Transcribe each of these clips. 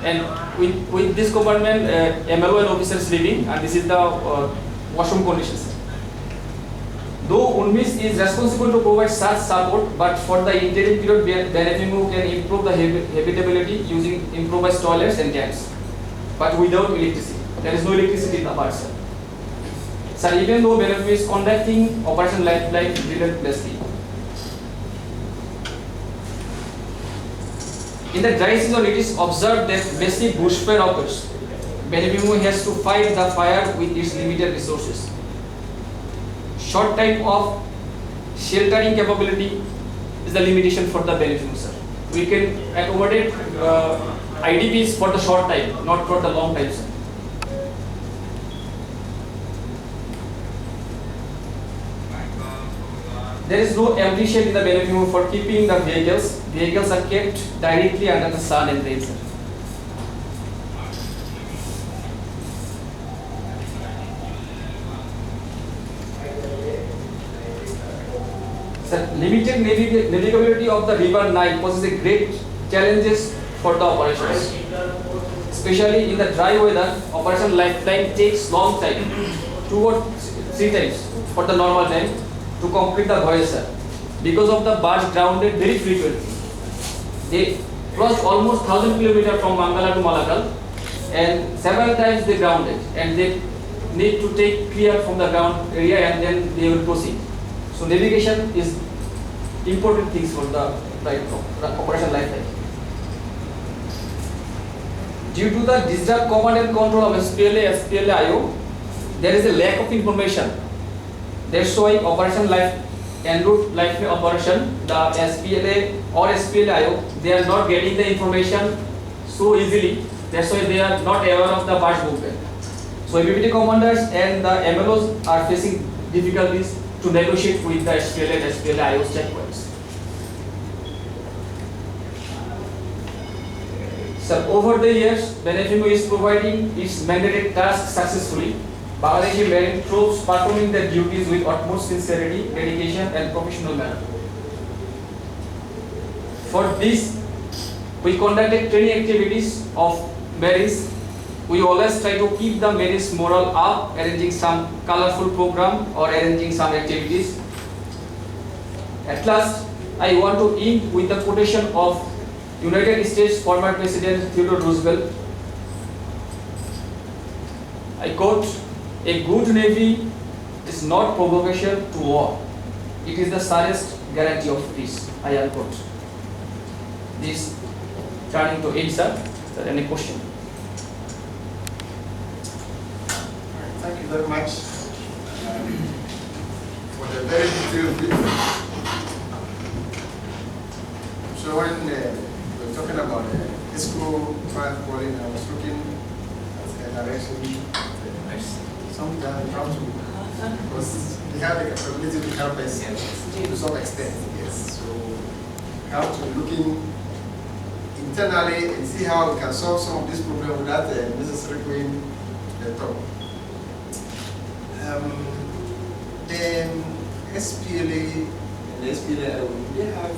And with this compartment, MLO and officers living, and this is the washroom conditions. Though UNMIS is responsible to provide such support, but for the interim period, BANFMU can improve the habitability using improvised toilets and camps, but without electricity. There is no electricity in the park, sir. Sir, even though BANFMU is conducting Operation Lifeline relentlessly, in the dry season, it is observed that massive bushfire occurs. BANFMU has to fight the fire with its limited resources. Short time of sheltering capability is the limitation for the BANFMU, sir. We can accommodate IDPs for the short time, not for the long time, sir. There is no empty shed in the BANFMU for keeping the vehicles. Vehicles are kept directly under the sun and rain, sir. Sir, limited navigability of the river Nile poses a great challenges for the operations. Especially in the dry weather, Operation Lifeline takes long time, 2 or 3 times for the normal time to complete the voyage, sir. Because of the barge grounded very frequently. They crossed almost 1,000 kilometers from Mangala to Malakal, and several times they grounded, and they need to take clear from the ground area and then they will proceed. So navigation is important things for the Operation Lifeline. Due to the disturbed command and control of SPLA, SPLA-IO, there is a lack of information. That's why Operation Life en route Lifeline operation, the SPLA or SPLA-IO, they are not getting the information so easily. That's why they are not aware of the barge movement. So BPT commanders and the MLOs are facing difficulties to negotiate with the SPLA and SPLA-IO checkpoints. So over the years, BANFMU is providing its mandated tasks successfully. Bangladeshi marine troops performing their duties with utmost sincerity, dedication, and professional manner. For this, we conducted training activities of marines. We always try to keep the marines' morale up, arranging some colorful program or arranging some activities. At last, I want to end with the quotation of United States former President Theodore Roosevelt. I quote, "A good navy is not provocation to war. It is the surest guarantee of peace." I unquote. This turning to Elsa. Is there any question? Thank you very much for the very detailed brief. So when we're talking about ESCO fire calling, I was looking at a direction. Sometimes how to, because they have the capability to help us to some extent. Yes. So how to looking internally and see how we can solve some of this problem without necessarily going to the top. The SPLA and the SPLA, they have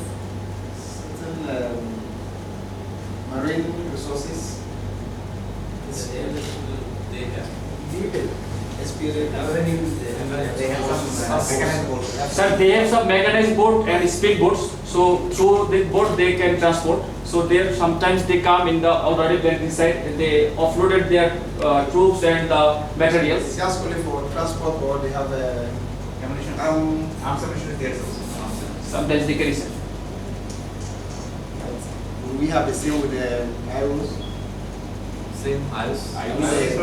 certain marine resources. They have. SPLA, they have some mechanized boats. Sir, they have some mechanized boat and speed boats. So through the boat they can transport. So there sometimes they come in the already went inside and they offloaded their troops and materials. It's just only for transport, or they have ammunition. Arms ammunition is there also. Sometimes they carry, sir. We have the same with the IOs. Same IOS.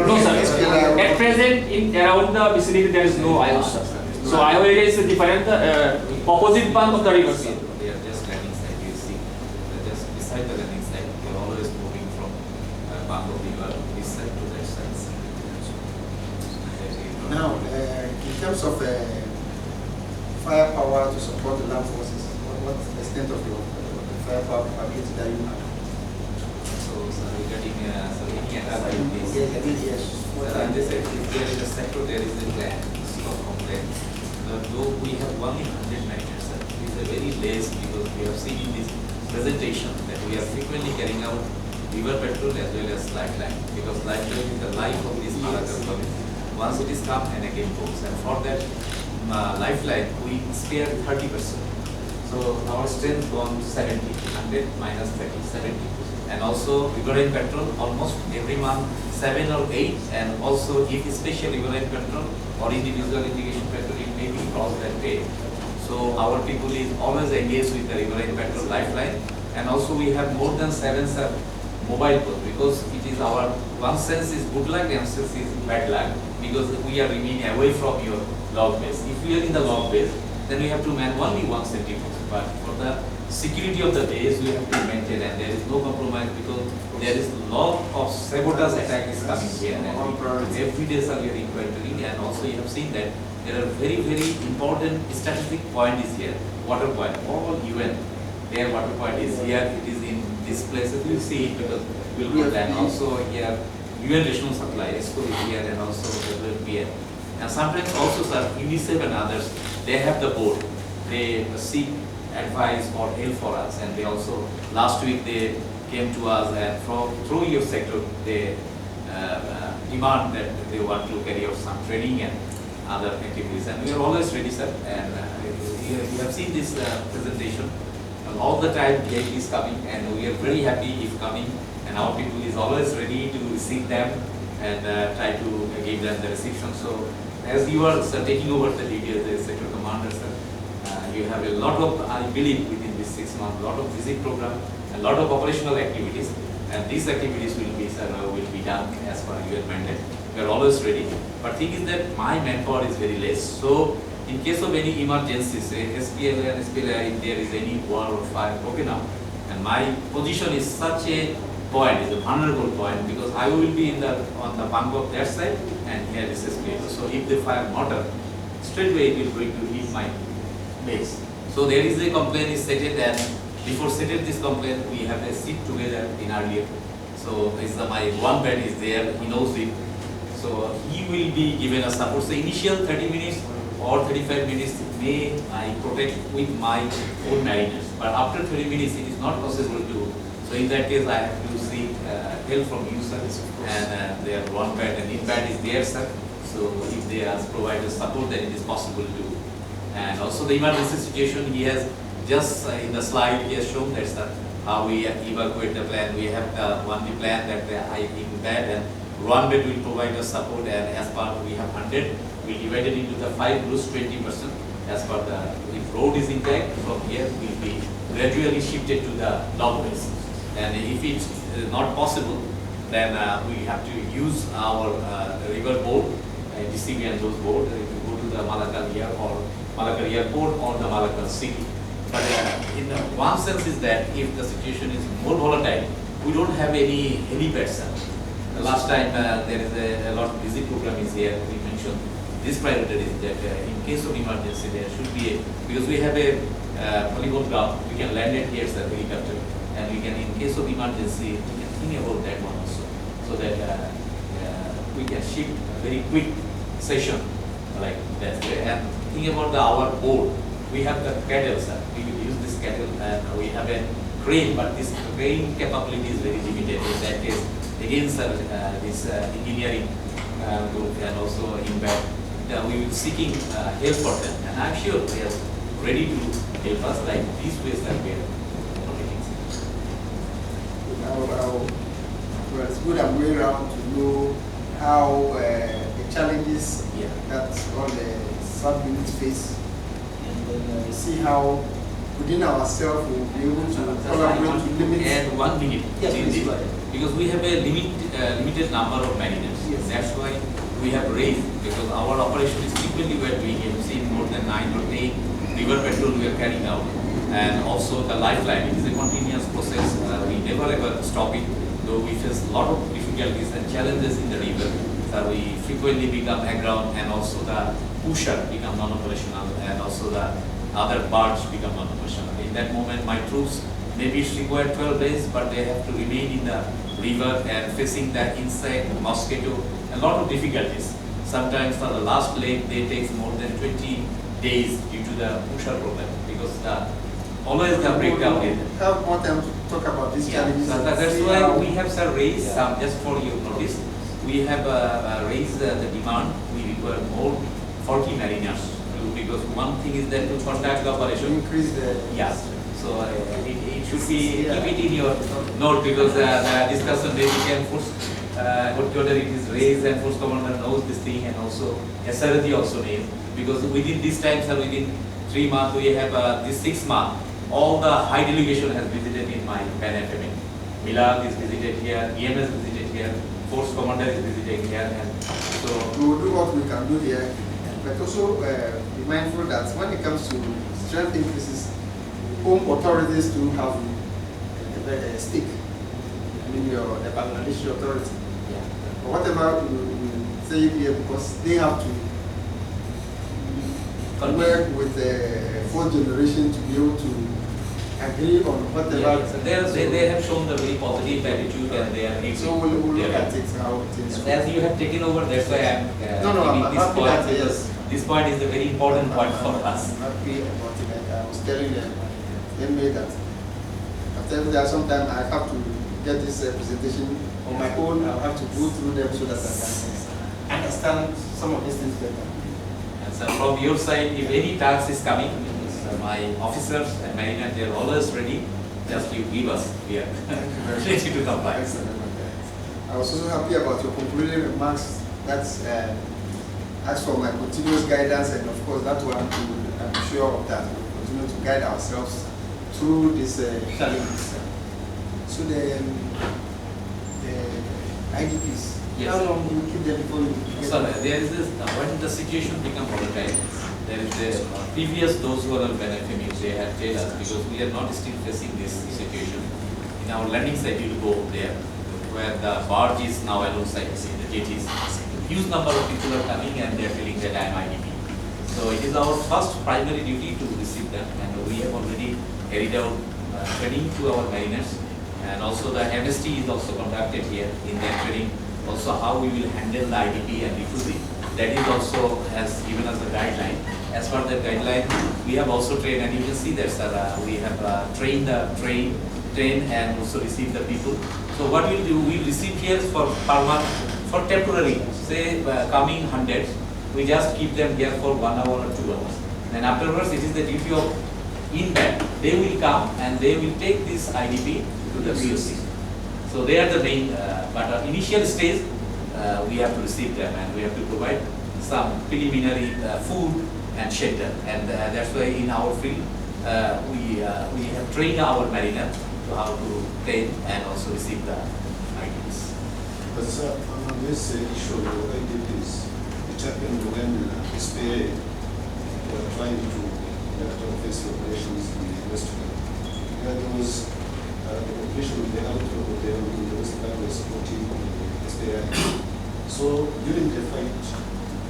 No, sir. At present, in around the vicinity there is no IOS, sir. So IO area is a different opposite bank of the river, sir. They are just landing side. You see, they're just beside the landing side. They're always moving from bank of the river this side to that side. Now, in terms of firepower to support the land forces, what's the extent of your firepower capability that you have? So regarding any other IOPs, Yes. in this if there is a sector, there is a plan, stock complaint. Though we have only 100 matters, it is a very less, because we have seen in this presentation that we are frequently carrying out river patrol as well as lifeline, because lifeline is the life of this Malakal community. Once it is come and again goes, and for that lifeline we spare 30%. So our strength gone to 70, 100 minus 30, 70. And also riverine patrol almost every month 7 or 8, and also if special riverine patrol or individual irrigation patrol, it may be cross that way. So our people is always engaged with the riverine patrol lifeline, and also we have more than 7 mobile posts, because it is our one sense is good luck and sense is bad luck, because we are remaining away from your log base. If we are in the log base, then we have to man only one safety post. But for the security of the base, we have to maintain, and there is no compromise, because there is lot of sabotage attack is coming here, and every day sir, we are inquiring, and also you have seen that there are very, very important strategic point is here, water point, all UN, their water point is here, it is in this place, you will see it because we will go, and also here UN rational supply, ESCO is here, and also WFPN. And sometimes also sir, UNICEF and others, they have the board, they seek advice or help for us, and they also, last week they came to us, and through your sector, they demand that they want to carry out some training and other activities, and we are always ready sir, and you have seen this presentation, and all the time aid is coming, and we are very happy if coming, and our people is always ready to receive them and try to give them the reception. So as you are sir, taking over the details, the sector commander sir, you have a lot of, I believe within this 6 months, lot of visit program, a lot of operational activities, and these activities will be sir, will be done as per your mandate. We are always ready, but thing is that my manpower is very less. So in case of any emergency, say SPLA and SPLA, if there is any war or fire broken out, and my position is such a point, is a vulnerable point, because I will be in on the bank of that side, and here is SPLA. So if they fire mortar, straight away it will going to hit my base. So there is a complaint is settled, and before settle this complaint, we have a sit together in earlier. So my one bed is there, he knows it. So he will be given a support. So initial 30 minutes or 35 minutes may I protect with my own mariners. But after 30 minutes, it is not possible to. So in that case, I have to seek help from you, sir. And their one bed and in bed is there, sir. So if they are provided support, then it is possible to. And also the emergency situation, he has just in the slide he has shown that, sir, how we evacuate the plan. We have the plan that I in bed, and one bed will provide us support, and as part we have 100, we divided into the 5 groups 20%. As per the, if road is intact, from here will be gradually shifted to the log base. And if it's not possible, then we have to use our river board, DCB and those board, if you go to the Malakal or Malakal Airport or the Malakal City. But in one sense is that if the situation is more volatile, we don't have any helipads. The last time there is a lot of busy program is here, we mentioned this priority is that in case of emergency there should be a, because we have a polygon ground, we can land it here as a helicopter, and we can, in case of emergency, we can think about that one also, so that we can shift a very quick session like that. And think about our board, we have the cattle, sir. We will use this cattle, and we have a crane, but this crane capability is very limited. In that case, again, sir, this engineering group and also impact, we will seeking help for them, and I'm sure they are ready to help us like these ways that we are operating. Well, it's good I'm going around to know how the challenges that all the sub-units face, and then see how within ourselves we'll be able to collaborate to limit. And 1 minute, Yes, because we have a limited number of mariners. Yes. That's why we have raised, because our operation is frequently we are doing. You have seen more than 9 or 10 river patrol we are carrying out, and also the lifeline. It is a continuous process. We never ever stop it, though we face a lot of difficulties and challenges in the river. We frequently become aground, and also the pusher become non-operational, and also the other barge become non-operational. In that moment, my troops maybe it's required 12 days, but they have to remain in the river and facing the insect, mosquito, a lot of difficulties. Sometimes for the last leg, they take more than 20 days due to the pusher problem, because always the breakdown is. How important talk about these Yeah, challenges. so that's why we have raised some, just for your notice, we have raised the demand. We require more 40 mariners because one thing is that to conduct the operation. Increase the. Yes. So it should be, keep it in your note because the discussion that you can force, whether it is raised and force commander knows this thing and also SRD also knows because within these times and within 3 months we have this 6 months, all the high delegation has visited in my BANFMU3. Milad is visited here, EMS visited here, force commander is visiting here, and so We will do what we can do here, but also be mindful that when it comes to strength increases, home authorities do have a stake. I mean, the Bangladeshi authority. But whatever we say here, because they have to work with the fourth generation to be able to agree on whatever. yeah, so they have shown the very positive attitude and they are So we'll look at it how it is. As you have taken over, that's why I am I'm this happy point that, because yes. this point is a very important point for us. I'm happy about it. I was telling them, they made that. After that, sometimes I have to get this presentation on my own. I'll have to go through them so that I can understand some of these things better. And so from your side, if any task is coming, my officers and mariner, they are always ready. Just you give us, we are ready to comply. Excellent. I was also happy about your concluding remarks. That's as for my continuous guidance, and of course that one I'm sure of that. We'll continue to guide ourselves through these challenges. So the IDPs, Yes. how long do you keep them before you get So them? there is this, when the situation become volatile, there is the previous those who are benefiting, they have told us because we are not still facing this situation. In our landing site, you go there, where the barge is now alongside the jetties. Huge number of people are coming and they are telling that I am IDP. So it is our first primary duty to receive them, and we have already carried out training to our mariners, and also the amnesty is also conducted here in their training. Also how we will handle the IDP and refugee. That is also has given us a guideline. As per the guideline, we have also trained, and you can see that, sir, we have trained and also received the people. So what we'll do, we'll receive here for per month, for temporary, say coming hundreds, we just keep them here for 1 hour or 2 hours. Then afterwards, it is the duty of inbound. They will come and they will take this IDP to the POC. So they are the main, but initial stage, we have to receive them and we have to provide some preliminary food and shelter. And that's why in our field, we have trained our mariner to how to train and also receive the IDPs. But sir, on this issue of IDPs, it happened when SPA were trying to conduct offensive operations in the West Bank. There was the population of the outlook of them in the West Bank was 14 SPA. So during the fight,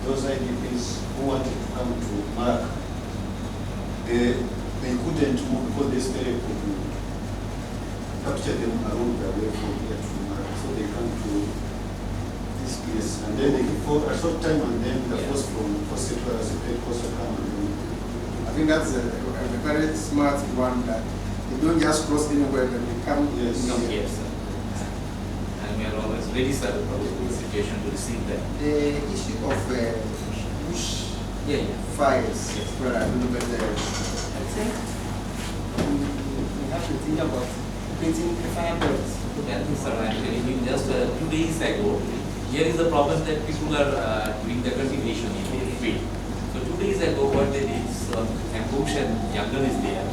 those IDPs who wanted to come to Marak, they couldn't move because the SPA could capture them around the way from here to Marak. So they come to this place, and then they for a short time, and then the force from First Sector as a great force will come and then. I think that's a very smart one that they don't just cross anywhere, but they come Yes. Come here, sir. And we are always ready, sir, for the situation to receive them. The issue of bush Yeah. fires, Yes. where I look at I think we have to think about creating fire birds. Yeah, sir, I'm telling you, just 2 days ago, here is the problem that people are doing the cultivation in their field. So 2 days ago, what they did, bush and jungle is there,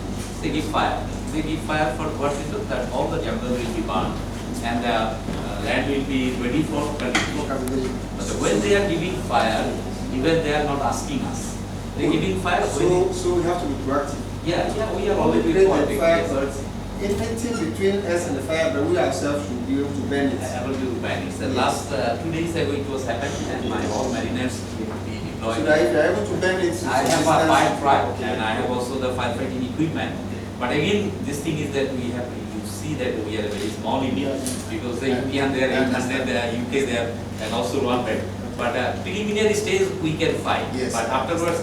they give fire. They give fire for what reason? That all the jungle will be burned and the land will be ready for cultivation. But when they are giving fire, even they are not asking us. They are giving fire. So we have to be proactive. Yeah, we are already Create the proactive. fire Yes. birds. Anything between us and the fire bird, we ourselves should be able to burn it. Able to ban it. The last 2 days ago it was happened, and my all mariners we deployed. So that if you are able to burn it, I have a fire truck and I have also the firefighting equipment. But again, this thing is that we have, you see that we are a very small India because the Indian there, 800, the UK there, and also Rwanda. But preliminary stage we can fight. Yes. But afterwards,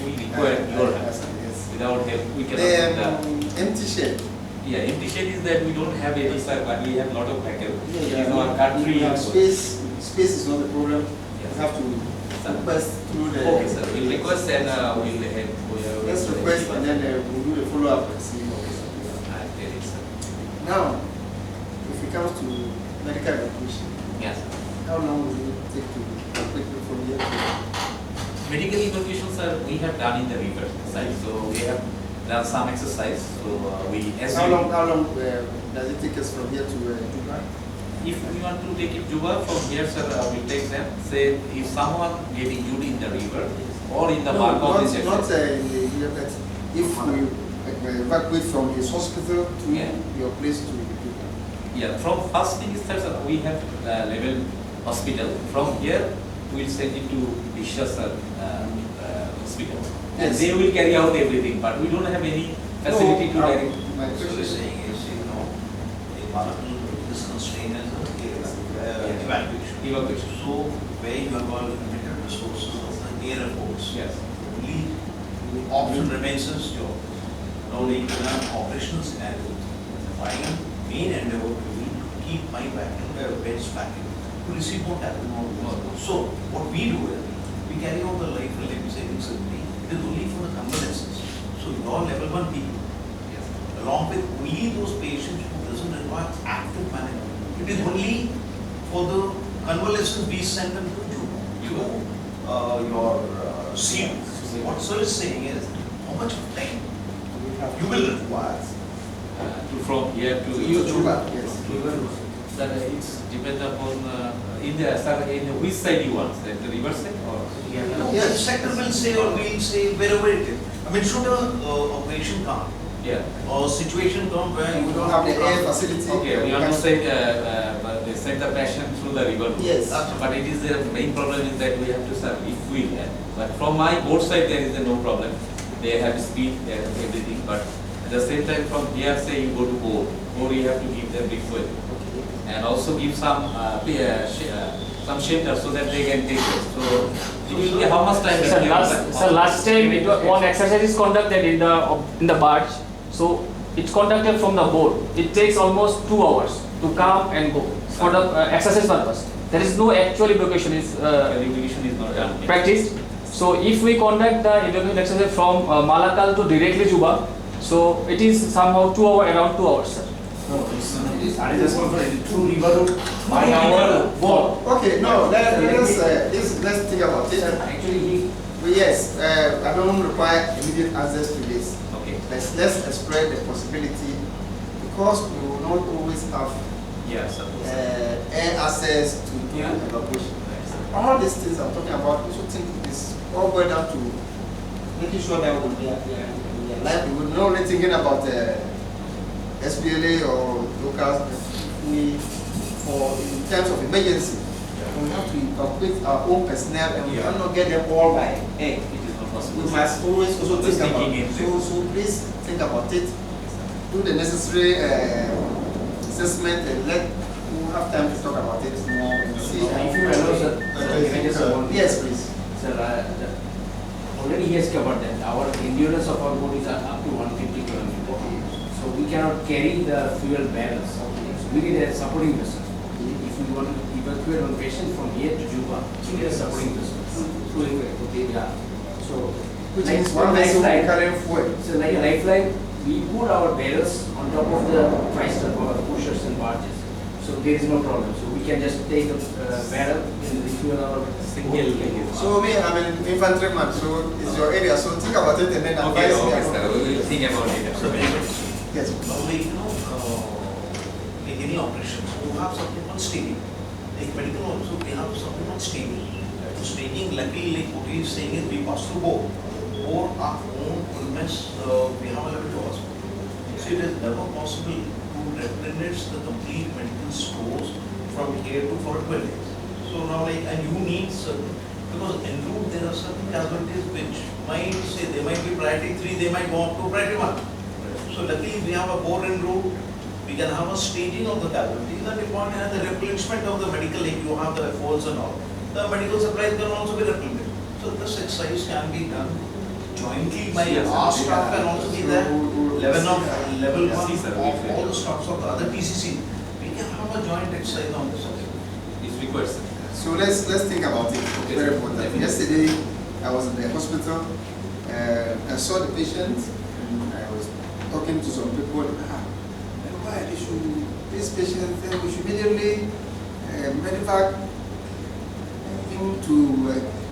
we require your help. Yes. Without help, we cannot do that. The empty shed. Yeah, empty shed is that we don't have any sir, but we have lot of vehicle. Yeah, It is our country. we have space. Space is not the problem. Yes. We have to Sir. request through the. Okay, sir. We'll request and we'll have. Let's request and then we'll do the follow-up and see. I'll tell you, sir. Now, if it comes to medical evacuation, Yes. how long will it take to complete from here to? Medical evacuations are we have done in the river side, so we have done some exercise. So we as How we- long does it take us from here to Juba? If we want to take it Juba from here, sir, we take them. Say if someone get injured in the river or in the park of this not in the here, but if we evacuate from his hospital to Yeah. your place to Juba. Yeah, from first thing is that we have level hospital. From here, we will send it to Bishas hospital. And Yes. they will carry out everything, but we don't have any facility to carry. My So question you're is, saying is, in Malakal, this constraint is evacuation. Evacuation. So where you have all limited resources of the air force, Yes. only option remains is your, now like in an operational scenario, my main endeavor will be to keep my beds vacuum, to receive more capital. So what we do is, we carry out the life saving surgery, it is only for the convalescents. So your level 1 people, Yes. along with only those patients who doesn't require active management. It is only for the convalescents we send them to your seat. What sir is saying is, how much of time you will require? From here to Juba, yes. Sir, it's depends upon in the sir in which side you want, the river side or The sector will say or we'll say wherever it is. I mean, should a operation come yeah. or situation come where We you don't have the air facility. Okay, we want to say they send the patient through the river. Yes. But it is the main problem is that we have to serve if we can. But from my board side there is no problem. They have speed, they have everything. But at the same time from here say you go to board, or you have to give them big food and also give some shelter so that they can take it. So it will be how much time? Sir, last time it was, one exercise is conducted in the barge. So it's conducted from the board. It takes almost 2 hours to come and go for the exercise purpose. There is no actual evacuation is Evacuation is not done. practiced. So if we conduct the evacuation exercise from Malakal to directly Juba, so it is somehow 2 hours, around 2 hours, sir. No, this adjustment for through river route, 1 hour walk. Okay, no, let's think about it. Actually, Yes, I don't require immediate access to this. Okay. Let's explore the possibility because we will not always have Yes, sir. air access to do Yeah. evacuation. All these things I'm talking about, we should think is all boiled down to making sure that we are alive. We will not only thinking about SPLA or locals. We, in terms of emergency, we have to evacuate our own personnel and we Yeah. cannot get them all by air. It is not possible. We must always also Always think about thinking it. in So please think about it. Do the necessary assessment and we'll have time to talk about it more and see. if you allow, sir, can I just add one thing? Yes, please. Sir, already he has covered that. Our endurance of our boat is up to 150 kilometers. So we cannot carry the fuel barrels. So we need a supporting vessel. If we want to evacuate one patient from here to Juba, we need a supporting vessel. Okay, yeah. So, Which like is one vessel lifeline. carrying fuel. So like a lifeline, we put our barrels on top of the tristor pushers and barges. So there is no problem. So we can just take a barrel and refuel our Single boat. So me, I'm an infantryman, so it's your area. So think about it and then Okay, advise me. okay, sir. We will think about it. So Yes. now like, like any operations, you have something called staging. Like medical also, we have something called staging. So staging, luckily, like what he is saying is we pass through board. Or our own premise, we have a level 2 hospital. So it is never possible to replenish the complete medical stores from here to for 12 days. So now like, and you need certain, because en route there are certain casualties which might say, they might be priority 3, they might go up to priority 1. So luckily we have a bore en route, we can have a staging of the casualties and upon the replenishment of the medical, like you have the FOs and all, the medical supplies can also be replenished. So this exercise can be done jointly by Yes, our sir. staff can also be there, level Yes, one sir. of all the staffs of the other PCC. We can have a joint exercise on this subject. It's required, sir. So let's think about it. Okay, Very sir. important. Definitely. Yesterday, I was in the hospital. I saw the patient, and I was talking to some people. Why this patient? We should immediately medevac him to